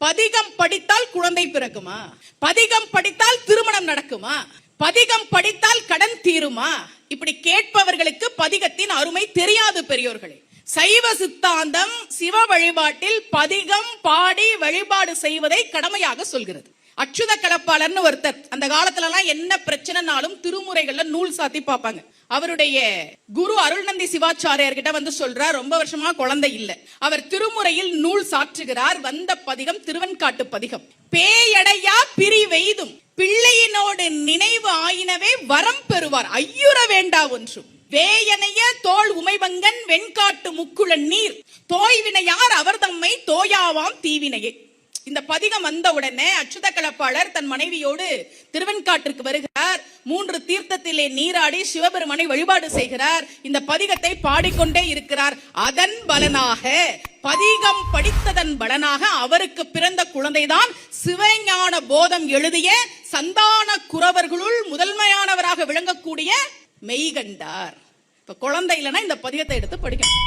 பதிகம் படித்தால் குழந்தை பிறக்குமா? பதிகம் படித்தால் திருமணம் நடக்குமா? பதிகம் படித்தால் கடன் தீருமா? இப்படி கேட்பவர்களுக்கு பதிகத்தின் அருமை தெரியாது பெரியோர்களே. சைவ சித்தாந்தம் சிவ வழிபாட்டில் பதிகம் பாடி வழிபாடு செய்வதை கடமையாக சொல்கிறது. அச்சுத கலப்பாளர்னு ஒருத்தர், அந்த காலத்துல எல்லாம் என்ன பிரச்சனைனாலும் திருமுறைகள்ல நூல் சாத்தி பார்ப்பாங்க. அவருடைய குரு அருள்நந்தி சிவாச்சாரியார் கிட்ட வந்து சொல்றார், ரொம்ப வருஷமா குழந்தை இல்ல. அவர் திருமுறையில் நூல் சாற்றுகிறார். வந்த பதிகம் திருவெண்காட்டு பதிகம். பேயடையா பிரிவெய்தும் பிள்ளையினோடு நினைவு ஆயினவே வரம் பெறுவார், ஐயுற வேண்டா ஒன்றும். வேயனைய தோல் உமைபங்கன் வெண்காட்டு முக்குளன் நீர் தோய்வினையார் அவர் தம்மை தோயாவாம் தீவினையே. இந்த பதிகம் வந்த உடனே அச்சுத கலப்பாளர் தன் மனைவியோடு திருவெண்காட்டிற்கு வருகிறார். 3 தீர்த்தத்திலே நீராடி சிவபெருமானை வழிபாடு செய்கிறார். இந்த பதிகத்தை பாடிக்கொண்டே இருக்கிறார். அதன் பலனாக, பதிகம் படித்ததன் பலனாக அவருக்கு பிறந்த குழந்தைதான் சிவஞான போதம் எழுதிய சந்தான குரவர்களுள் முதன்மையானவராக விளங்கக்கூடிய மெய்கண்டார். இப்ப குழந்தை இல்லைன்னா இந்த பதிகத்தை எடுத்து படிக்கணும்.